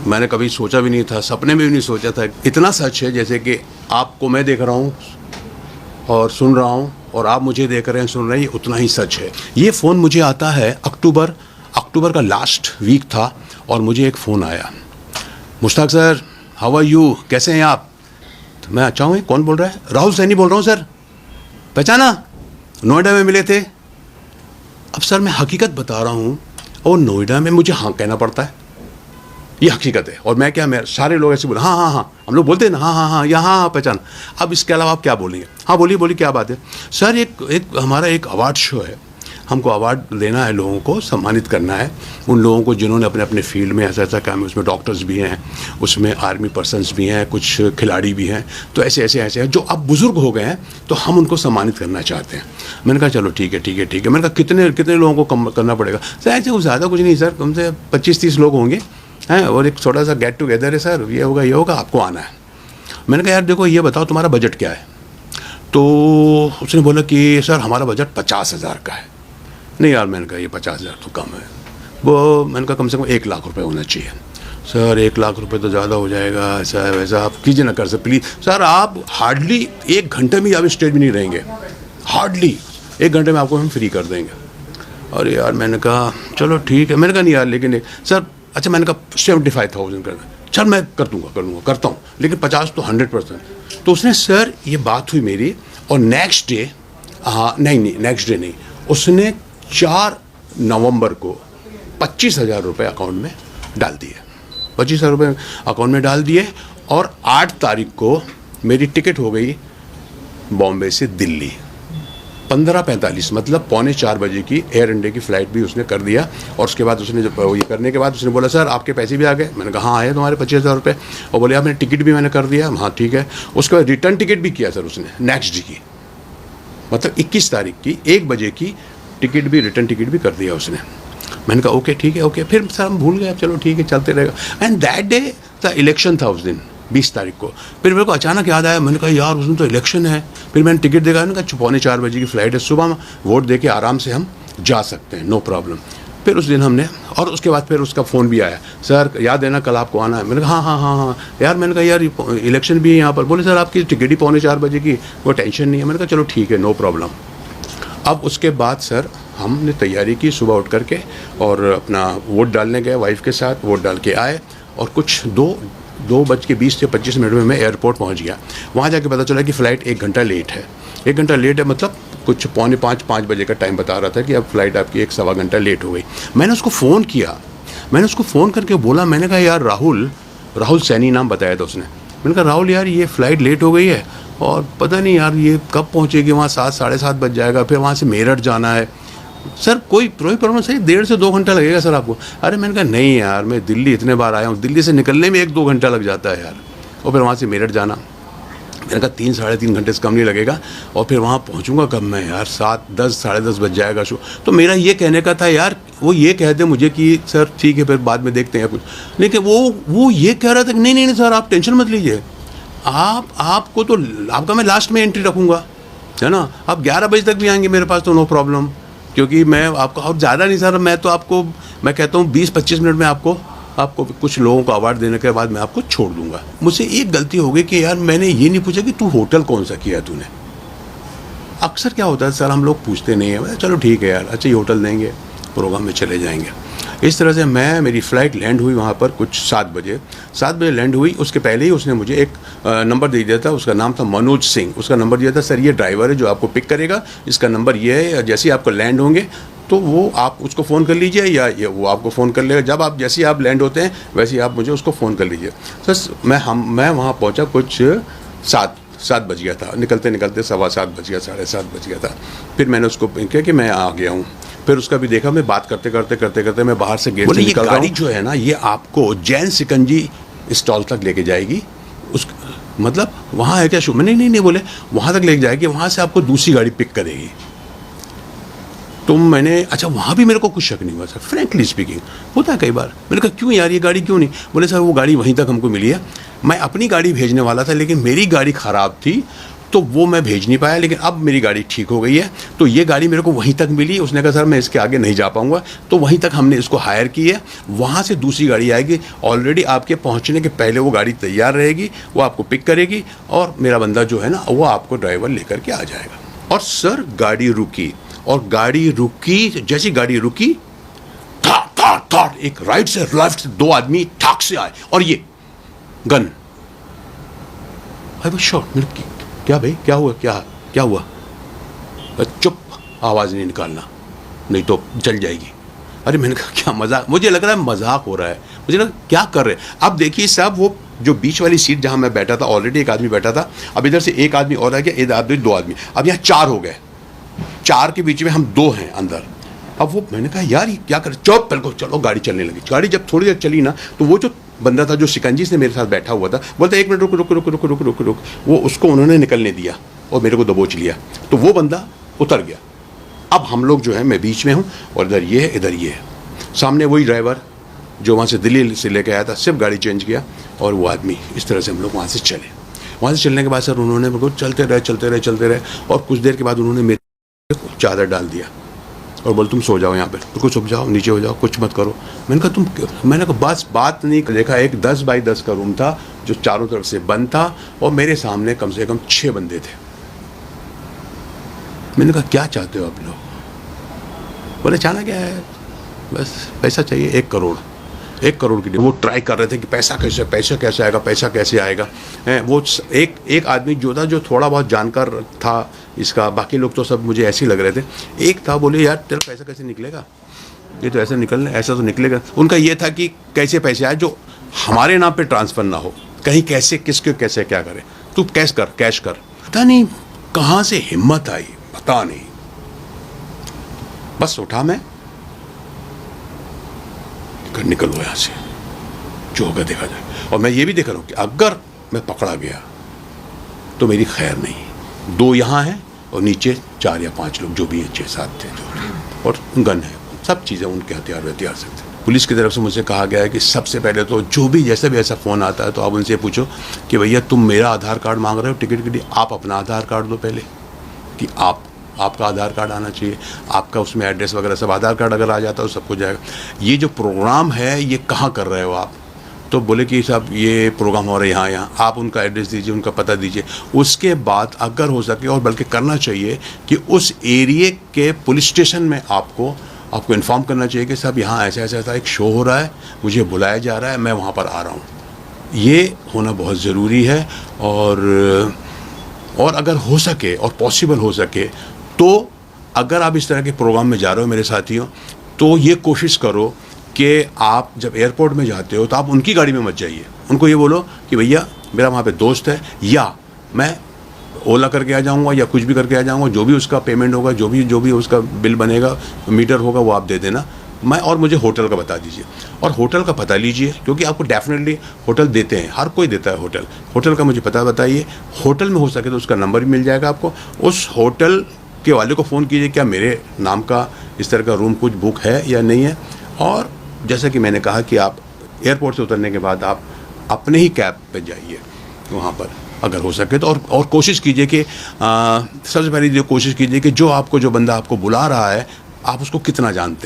मैंने कभी सोचा भी नहीं था, सपने में भी नहीं सोचा था। इतना सच है जैसे कि आपको मैं देख रहा हूँ और सुन रहा हूँ और आप मुझे देख रहे हैं, सुन रहे हैं, उतना ही सच है। ये फ़ोन मुझे आता है अक्टूबर का लास्ट वीक था और मुझे एक फ़ोन आया, Mushtaq sir how are you, कैसे हैं आप? तो मैं अच्छा हूँ। कौन बोल रहा है? राहुल सैनी बोल रहा हूँ सर। पहचाना? नोएडा में मिले थे। अब सर मैं हकीकत बता रहा हूँ और नोएडा में मुझे हाँ कहना पड़ता है, ये हकीकत है। और मैं क्या, मैं सारे लोग ऐसे बोले हाँ हाँ हाँ, हम लोग बोलते हैं ना हाँ हाँ हाँ, यहाँ हाँ पहचान। अब इसके अलावा आप क्या बोलेंगे? हाँ बोलिए क्या बात है? सर एक हमारा एक अवार्ड शो है, हमको अवार्ड देना है, लोगों को सम्मानित करना है, उन लोगों को जिन्होंने अपने अपने फील्ड में ऐसा काम है। उसमें डॉक्टर्स भी हैं, उसमें आर्मी पर्सनस भी हैं, कुछ खिलाड़ी भी हैं, तो ऐसे हैं जो अब बुज़ुर्ग हो गए हैं, तो हम उनको सम्मानित करना चाहते हैं। मैंने कहा चलो ठीक है। मैंने कहा कितने लोगों को करना पड़ेगा? सर ऐसे ज़्यादा कुछ नहीं सर, कम से 25-30 लोग होंगे हैं, और एक छोटा सा गेट टुगेदर है सर, ये होगा, आपको आना है। मैंने कहा यार देखो ये बताओ तुम्हारा बजट क्या है? तो उसने बोला कि सर हमारा बजट 50,000 का है। नहीं यार, मैंने कहा ये 50,000 तो कम है। वो मैंने कहा कम से कम 1 लाख रुपए होना चाहिए। सर 1 लाख रुपए तो ज़्यादा हो जाएगा, ऐसा है वैसा, आप कीजिए ना कर सर प्लीज़। सर आप हार्डली 1 घंटे में आप स्टेज में नहीं रहेंगे, हार्डली 1 घंटे में आपको हम फ्री कर देंगे। और यार मैंने कहा चलो ठीक है। मैंने कहा नहीं यार लेकिन सर, अच्छा मैंने कहा 75,000 कर दें। सर मैं करता हूँ, लेकिन 50 तो 100%। तो उसने सर ये बात हुई मेरी, और नेक्स्ट डे नेक्स्ट डे नहीं, उसने 4 नवंबर को 25,000 रुपये अकाउंट में डाल दिए। 25,000 रुपये अकाउंट में डाल दिए, और 8 तारीख को मेरी टिकट हो गई बॉम्बे से दिल्ली 15:45, मतलब 3:45 बजे की एयर इंडिया की फ़्लाइट भी उसने कर दिया। और उसके बाद उसने जब ये करने के बाद उसने बोला सर आपके पैसे भी आ गए। मैंने कहा हाँ आए तुम्हारे 25,000 रुपये। और बोले आपने टिकट भी मैंने कर दिया। हाँ ठीक है। उसके बाद रिटर्न टिकट भी किया सर उसने नेक्स्ट डे की, मतलब 21 तारीख की 1 बजे की टिकट भी, रिटर्न टिकट भी कर दिया उसने। मैंने कहा ओके ठीक है ओके। फिर सर हम भूल गए, चलो ठीक है चलते रहेगा। And that day the election था उस दिन 20 तारीख को। फिर मेरे को अचानक याद आया, मैंने कहा यार उस दिन तो इलेक्शन है। फिर मैंने टिकट देखा, मैंने कहा 3:45 बजे की फ़्लाइट है, सुबह में वोट दे के आराम से हम जा सकते हैं, नो प्रॉब्लम। फिर उस दिन हमने, और उसके बाद फिर उसका फ़ोन भी आया, सर याद है ना कल आपको आना है? मैंने कहा हाँ यार। मैंने कहा यार इलेक्शन भी है यहाँ पर। बोले सर आपकी टिकट ही 3:45 बजे की, वो टेंशन नहीं है। मैंने कहा चलो ठीक है नो प्रॉब्लम। अब उसके बाद सर हमने तैयारी की सुबह उठ करके, और अपना वोट डालने गए वाइफ के साथ, वोट डाल के आए, और कुछ 2:20 से 25 मिनट में मैं एयरपोर्ट पहुंच गया। वहाँ जाके पता चला कि फ़्लाइट 1 घंटा लेट है। 1 घंटा लेट है, मतलब कुछ 4:45-5 बजे का टाइम बता रहा था कि अब फ़्लाइट आपकी 1-1.25 घंटा लेट हो गई। मैंने उसको फ़ोन किया, मैंने उसको फ़ोन करके बोला, मैंने कहा यार राहुल सैनी नाम बताया था उसने। मैंने कहा राहुल यार ये फ़्लाइट लेट हो गई है, और पता नहीं यार ये कब पहुँचेगी वहाँ, 7-7:30 बज जाएगा, फिर वहाँ से मेरठ जाना है। सर कोई प्रॉब्लम सही 1.5 से 2 घंटा लगेगा सर आपको। अरे मैंने कहा नहीं यार, मैं दिल्ली इतने बार आया हूँ, दिल्ली से निकलने में 1-2 घंटा लग जाता है यार, और फिर वहाँ से मेरठ जाना। मैंने कहा 3-3.5 घंटे से कम नहीं लगेगा, और फिर वहाँ पहुँचूंगा कब मैं यार, 7-10 साढ़े 10 बज जाएगा शो। तो मेरा ये कहने का था यार, वो ये कह दे मुझे कि सर ठीक है फिर बाद में देखते हैं कुछ, लेकिन वो ये कह रहा था कि नहीं सर आप टेंशन मत लीजिए, आपको तो आपका मैं लास्ट में एंट्री रखूँगा, है ना, आप 11 बजे तक भी आएंगे मेरे पास तो नो प्रॉब्लम, क्योंकि मैं आपको, और ज़्यादा नहीं सर, मैं कहता हूँ 20-25 मिनट में आपको कुछ लोगों को अवार्ड देने के बाद मैं आपको छोड़ दूंगा। मुझसे एक गलती हो गई कि यार मैंने ये नहीं पूछा कि तू होटल कौन सा किया तूने। अक्सर क्या होता है सर, हम लोग पूछते नहीं है, चलो ठीक है यार, अच्छा ये होटल देंगे, प्रोग्राम में चले जाएंगे। इस तरह से मेरी फ़्लाइट लैंड हुई वहाँ पर कुछ 7 बजे लैंड हुई। उसके पहले ही उसने मुझे एक नंबर दे दिया था, उसका नाम था मनोज सिंह। उसका नंबर दिया था, सर ये ड्राइवर है जो आपको पिक करेगा, इसका नंबर ये है, जैसे ही आपको लैंड होंगे तो वो आप उसको फ़ोन कर लीजिए, या वो आपको फ़ोन कर लेगा। जब आप जैसे ही आप लैंड होते हैं वैसे ही आप मुझे उसको फ़ोन कर लीजिए। सर मैं वहाँ पहुँचा कुछ 7 बज गया था, निकलते 7:15 बज गया, 7:30 बज गया था। फिर मैंने उसको कहा कि मैं आ गया हूँ। फिर उसका भी देखा, मैं बात करते मैं बाहर से गेट से निकल रहा हूँ। गाड़ी जो है ना, ये आपको जैन सिकंजी स्टॉल तक लेके जाएगी। मतलब वहाँ है क्या शो? नहीं बोले वहाँ तक लेके जाएगी, वहाँ से आपको दूसरी गाड़ी पिक करेगी। तो मैंने, अच्छा वहाँ भी मेरे को कुछ शक नहीं हुआ सर, फ्रैंकली स्पीकिंग होता है कई बार। मैंने कहा क्यों यार ये गाड़ी क्यों नहीं? बोले सर वो गाड़ी वहीं तक हमको मिली है, मैं अपनी गाड़ी भेजने वाला था लेकिन मेरी गाड़ी ख़राब थी, तो वो मैं भेज नहीं पाया, लेकिन अब मेरी गाड़ी ठीक हो गई है। तो ये गाड़ी मेरे को वहीं तक मिली। उसने कहा सर मैं इसके आगे नहीं जा पाऊँगा, तो वहीं तक हमने इसको हायर की है। वहाँ से दूसरी गाड़ी आएगी, ऑलरेडी आपके पहुँचने के पहले वो गाड़ी तैयार रहेगी, वो आपको पिक करेगी और मेरा बंदा जो है ना वो आपको ड्राइवर लेकर के आ जाएगा। और सर गाड़ी रुकी, और गाड़ी रुकी, जैसी गाड़ी रुकी ठाट एक राइट से लेफ्ट से दो आदमी ठाक से आए और ये गन। I was shocked. क्या भाई, क्या हुआ, क्या हुआ? चुप, आवाज नहीं निकालना नहीं तो चल जाएगी। अरे मैंने कहा क्या मजाक, मुझे लग रहा है मजाक हो रहा है, मुझे लगा क्या कर रहे हैं। अब देखिए साहब, वो जो बीच वाली सीट जहां मैं बैठा था, ऑलरेडी एक आदमी बैठा था, अब इधर से एक आदमी और आ गया, इधर आदमी दो आदमी, अब यहाँ चार हो गए, चार के बीच में हम दो हैं अंदर। अब वो मैंने कहा यार ये क्या कर, चुप, बिल्कुल चलो। गाड़ी चलने लगी। गाड़ी जब थोड़ी देर चली ना, तो वो जो बंदा था जो शिकंजी से मेरे साथ बैठा हुआ था, बोलता 1 मिनट रुक रुक रुक रुक रुक रुक रुक, वो उसको उन्होंने निकलने दिया और मेरे को दबोच लिया, तो वो बंदा उतर गया। अब हम लोग जो है, मैं बीच में हूँ और इधर ये है, इधर ये है, सामने वही ड्राइवर जो वहाँ से दिल्ली से लेके आया था, सिर्फ गाड़ी चेंज किया और वो आदमी। इस तरह से हम लोग वहाँ से चले। वहाँ से चलने के बाद सर उन्होंने मेरे को चलते रहे और कुछ देर के बाद उन्होंने मेरे को चादर डाल दिया और बोल तुम सो जाओ यहाँ पे, बिल्कुल सो जाओ, नीचे हो जाओ, कुछ मत करो। मैंने कहा बस बात नहीं देखा। एक 10 बाई 10 का रूम था जो चारों तरफ से बंद था और मेरे सामने कम से कम 6 बंदे थे। मैंने कहा क्या चाहते हो आप लोग? बोले चाहना क्या है, बस पैसा चाहिए, 1 करोड़। 1 करोड़ की वो ट्राई कर रहे थे कि पैसा कैसे आएगा। वो एक आदमी जो था, जो थोड़ा बहुत जानकार था इसका, बाकी लोग तो सब मुझे ऐसे ही लग रहे थे। एक था, बोले यार तेरा पैसा कैसे निकलेगा, ये तो ऐसा तो निकलेगा। उनका ये था कि कैसे पैसे आए जो हमारे नाम पे ट्रांसफ़र ना हो, कहीं कैसे किसके कैसे क्या करे, तू कैश कर। पता नहीं कहाँ से हिम्मत आई, पता नहीं। बस उठा मैं, निकलो यहाँ से, जो होगा देखा जाए। और मैं ये भी देख रहा हूँ कि अगर मैं पकड़ा गया तो मेरी खैर नहीं। 2 यहाँ हैं और नीचे 4 या 5 लोग जो भी हैं, 6-7 थे जो भी, और गन है, सब चीज़ें उनके हथियार सकते। पुलिस की तरफ से मुझसे कहा गया है कि सबसे पहले तो जो भी जैसे भी ऐसा फ़ोन आता है तो आप उनसे पूछो कि भैया तुम मेरा आधार कार्ड मांग रहे हो टिकट के लिए, आप अपना आधार कार्ड दो पहले, कि आपका आधार कार्ड आना चाहिए, आपका उसमें एड्रेस वगैरह सब, आधार कार्ड अगर आ जाता है तो सब कुछ जाएगा। ये जो प्रोग्राम है ये कहाँ कर रहे हो आप? तो बोले कि साहब ये प्रोग्राम हो रहा है यहाँ, आप उनका एड्रेस दीजिए, उनका पता दीजिए। उसके बाद अगर हो सके, और बल्कि करना चाहिए कि उस एरिए के पुलिस स्टेशन में आपको इन्फॉर्म करना चाहिए कि साहब यहाँ ऐसा एक शो हो रहा है, मुझे बुलाया जा रहा है, मैं वहाँ पर आ रहा हूँ। ये होना बहुत ज़रूरी है। और अगर हो सके और पॉसिबल हो सके तो अगर आप इस तरह के प्रोग्राम में जा रहे हो मेरे साथियों, तो ये कोशिश करो कि आप जब एयरपोर्ट में जाते हो तो आप उनकी गाड़ी में मत जाइए। उनको ये बोलो कि भैया मेरा वहाँ पे दोस्त है, या मैं ओला करके आ जाऊँगा या कुछ भी करके आ जाऊँगा, जो भी उसका पेमेंट होगा, जो भी उसका बिल बनेगा, मीटर होगा, वो आप दे देना। और मुझे होटल का बता दीजिए और होटल का पता लीजिए, क्योंकि आपको डेफिनेटली होटल देते हैं, हर कोई देता है होटल का मुझे पता बताइए। होटल में हो सके तो उसका नंबर भी मिल जाएगा आपको। उस होटल के वाले को फ़ोन कीजिए, क्या मेरे नाम का इस तरह का रूम कुछ बुक है या नहीं है। और जैसा कि मैंने कहा कि आप एयरपोर्ट से उतरने के बाद आप अपने ही कैब पे जाइए वहाँ पर अगर हो सके तो। और कोशिश कीजिए कि सबसे पहले कोशिश कीजिए कि जो बंदा आपको बुला रहा है, आप उसको कितना जानते हैं।